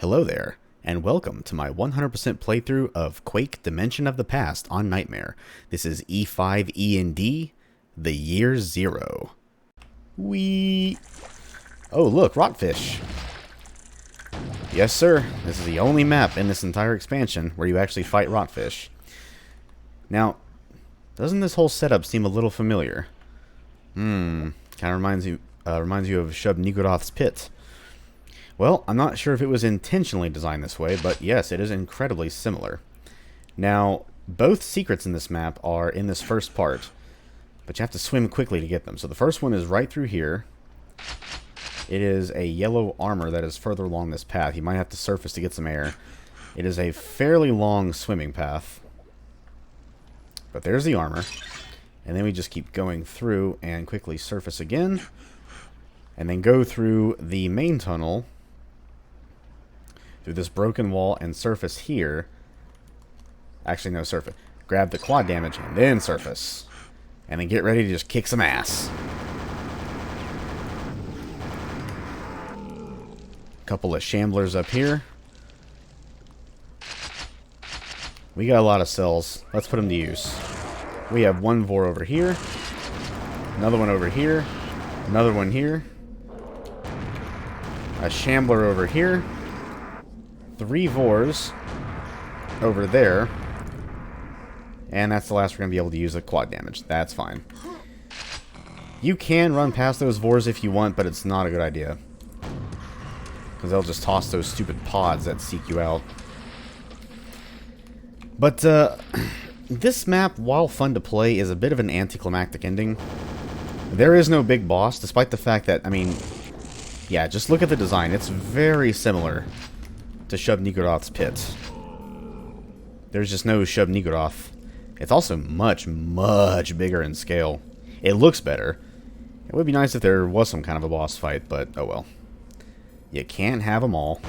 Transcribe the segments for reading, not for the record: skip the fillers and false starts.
Hello there, and welcome to my 100% playthrough of Quake Dimension of the Past on Nightmare. This is E5END, the year 0. Oh look, Rotfish. Yes sir, this is the only map in this entire expansion where you actually fight Rotfish. Now, doesn't this whole setup seem a little familiar? Kind of reminds you of Shub-Niggurath's pit. Well, I'm not sure if it was intentionally designed this way, but yes, it is incredibly similar. Now, both secrets in this map are in this first part, but you have to swim quickly to get them. So the first one is right through here. It is a yellow armor that is further along this path. You might have to surface to get some air. It is a fairly long swimming path. But there's the armor. And then we just keep going through and quickly surface again. And then go through the main tunnel, through this broken wall, and surface here. Actually, no, surface. Grab the quad damage, and then surface. And then get ready to just kick some ass. Couple of shamblers up here. We got a lot of cells. Let's put them to use. We have one vor over here. Another one over here. Another one here. A shambler over here. 3 vors over there. And that's the last we're going to be able to use the quad damage. That's fine. You can run past those vors if you want, but it's not a good idea. Because they'll just toss those stupid pods that seek you out. But this map, while fun to play, is a bit of an anticlimactic ending. There is no big boss, despite the fact that, I mean, yeah, just look at the design. It's very similar to Shub-Niggurath's pit. There's just no Shub-Niggurath. It's also much, much bigger in scale. It looks better. It would be nice if there was some kind of a boss fight, but oh well. You can't have them all.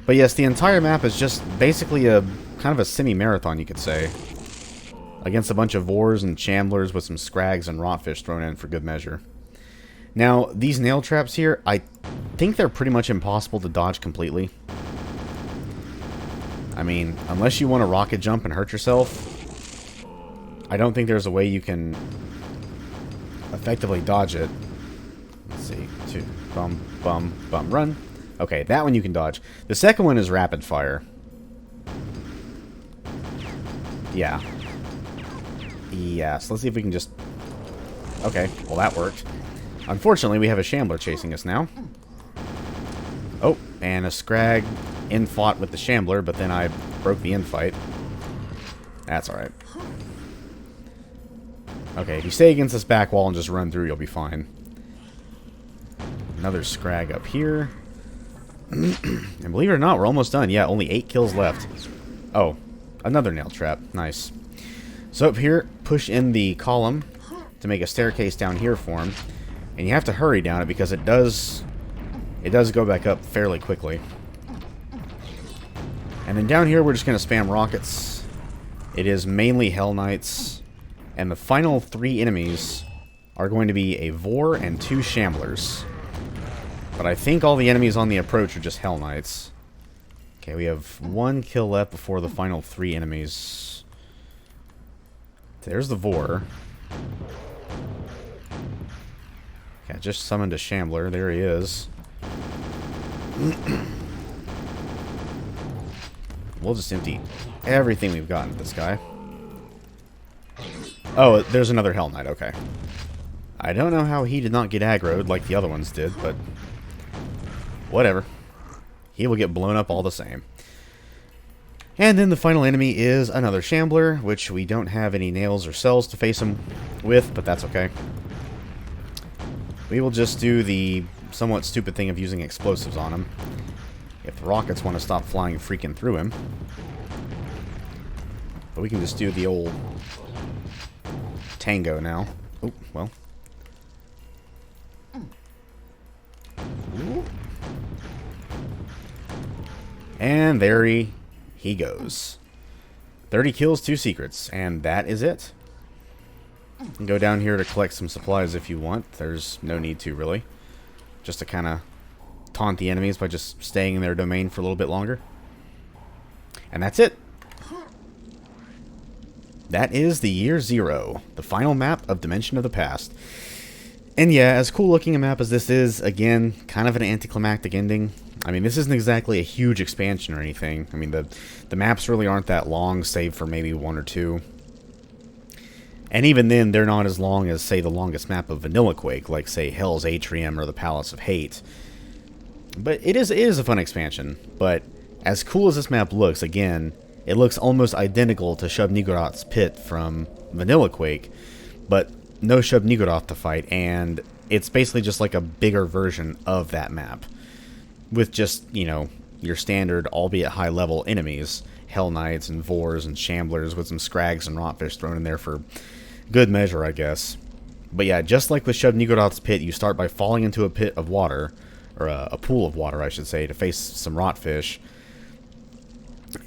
But yes, the entire map is just basically a kind of a semi-marathon, you could say. Against a bunch of vors and shamblers with some scrags and rotfish thrown in for good measure. Now, these nail traps here, I think they're pretty much impossible to dodge completely. I mean, unless you want to rocket jump and hurt yourself, I don't think there's a way you can effectively dodge it. Let's see. 2. Bum, bum, bum, run. Okay, that one you can dodge. The second one is rapid fire. Yeah. Yeah, so let's see if we can just... Okay, well that worked. Unfortunately, we have a shambler chasing us now. Oh, and a scrag in-fought with the shambler, but then I broke the in-fight. That's alright. Okay, if you stay against this back wall and just run through, you'll be fine. Another scrag up here. And believe it or not, we're almost done. Yeah, only 8 kills left. Oh, another nail trap. Nice. So up here, push in the column to make a staircase down here for him. And you have to hurry down it because it does go back up fairly quickly. And then down here, we're just going to spam rockets. It is mainly Hell Knights. And the final 3 enemies are going to be a Vor and 2 Shamblers. But I think all the enemies on the approach are just Hell Knights. Okay, we have 1 kill left before the final 3 enemies. There's the Vor. Okay, I just summoned a Shambler. There he is. We'll just empty everything we've gotten at this guy. Oh, there's another Hell Knight. Okay. I don't know how he did not get aggroed like the other ones did, but... whatever. He will get blown up all the same. And then the final enemy is another Shambler, which we don't have any nails or cells to face him with, but that's okay. We will just do the somewhat stupid thing of using explosives on him. If the rockets want to stop flying freaking through him. But we can just do the old tango now. Oh, well. Ooh. And there he goes. 30 kills, 2 secrets, and that is it. You can go down here to collect some supplies if you want. There's no need to, really. Just to kind of taunt the enemies by just staying in their domain for a little bit longer. And that's it. That is the Year Zero, the final map of Dimension of the Past. And yeah, as cool looking a map as this is, again, kind of an anticlimactic ending. I mean, this isn't exactly a huge expansion or anything. I mean, the maps really aren't that long, save for maybe one or two. And even then, they're not as long as, say, the longest map of Vanilla Quake, like, say, Hell's Atrium or the Palace of Hate. But it is a fun expansion. But as cool as this map looks, again, it looks almost identical to Shub-Niggurath's pit from Vanilla Quake, but no Shub-Niggurath to fight, and it's basically just like a bigger version of that map. With just, you know, your standard, albeit high-level enemies, Hell Knights and Vors and Shamblers with some Scrags and Rotfish thrown in there for good measure, I guess. But yeah, just like with Shub-Niggurath's pit, you start by falling into a pit of water, or a pool of water, I should say, to face some Rotfish.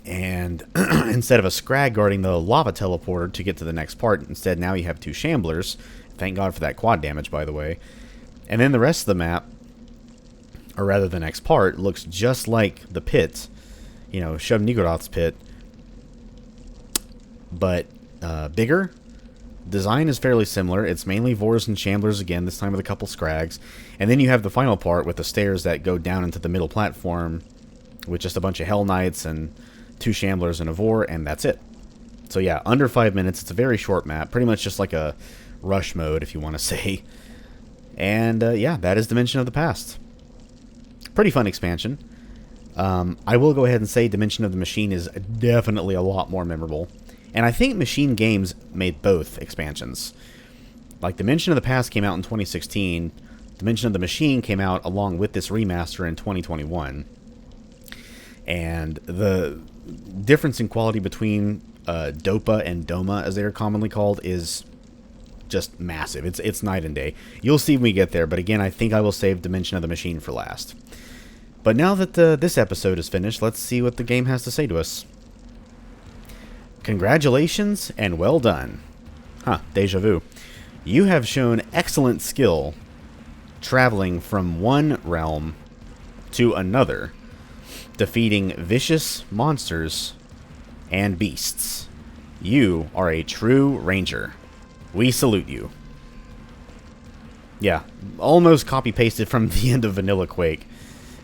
And instead of a Scrag guarding the lava teleporter to get to the next part, instead now you have two Shamblers. Thank God for that quad damage, by the way. And then the rest of the map, or rather the next part, looks just like the pit. You know, Shub-Niggurath's pit. But bigger. Design is fairly similar. It's mainly Vors and Shamblers again, this time with a couple Scrags. And then you have the final part with the stairs that go down into the middle platform with just a bunch of Hell Knights and two Shamblers and a Vor, and that's it. So yeah, under 5 minutes. It's a very short map. Pretty much just like a rush mode, if you want to say. And yeah, that is Dimension of the Past. Pretty fun expansion. I will go ahead and say Dimension of the Machine is definitely a lot more memorable. And I think Machine Games made both expansions. Like, Dimension of the Past came out in 2016. Dimension of the Machine came out along with this remaster in 2021. And the difference in quality between DOPA and DOMA, as they are commonly called, is just massive. It's night and day. You'll see when we get there, but again, I think I will save Dimension of the Machine for last. But now that this episode is finished, let's see what the game has to say to us. Congratulations and well done. Huh, deja vu. You have shown excellent skill traveling from one realm to another, defeating vicious monsters and beasts. You are a true ranger. We salute you. Yeah, almost copy-pasted from the end of Vanilla Quake,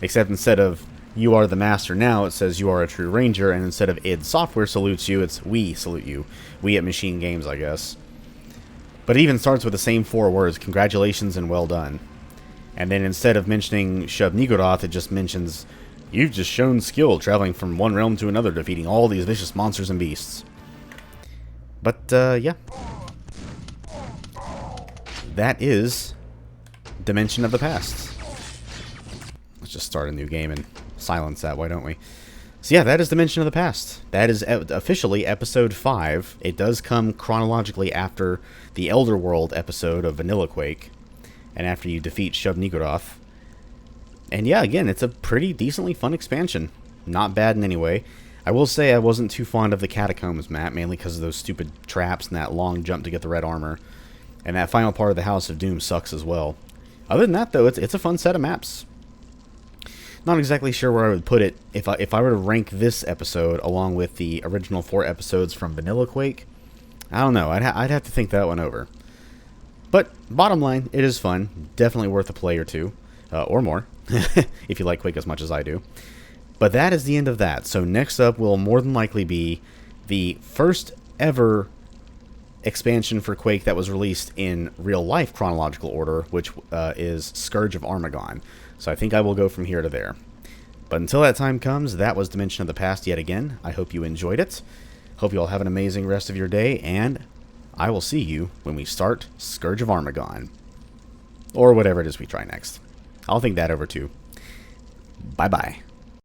except instead of you are the master now, it says you are a true ranger, and instead of id Software salutes you, it's we salute you. We at Machine Games, I guess. But it even starts with the same 4 words, congratulations and well done. And then instead of mentioning Shub-Niggurath, it just mentions, you've just shown skill traveling from one realm to another, defeating all these vicious monsters and beasts. But, yeah. That is Dimension of the Past. Let's just start a new game and silence that, why don't we? So yeah, that is Dimension of the Past. That is officially episode 5. It does come chronologically after the Elder World episode of Vanilla Quake, and after you defeat Shub-Niggurath. And yeah, again, it's a pretty decently fun expansion. Not bad in any way. I will say I wasn't too fond of the Catacombs map, mainly because of those stupid traps and that long jump to get the red armor. And that final part of the House of Doom sucks as well. Other than that, though, it's a fun set of maps. Not exactly sure where I would put it if I were to rank this episode along with the original 4 episodes from Vanilla Quake. I don't know. I'd have to think that one over. But bottom line, it is fun. Definitely worth a play or two, or more, if you like Quake as much as I do. But that is the end of that. So next up will more than likely be the first ever expansion for Quake that was released in real-life chronological order, which is Scourge of Armagon. So I think I will go from here to there. But until that time comes, that was Dimension of the Past yet again. I hope you enjoyed it. Hope you all have an amazing rest of your day, and I will see you when we start Scourge of Armagon. Or whatever it is we try next. I'll think that over too. Bye-bye.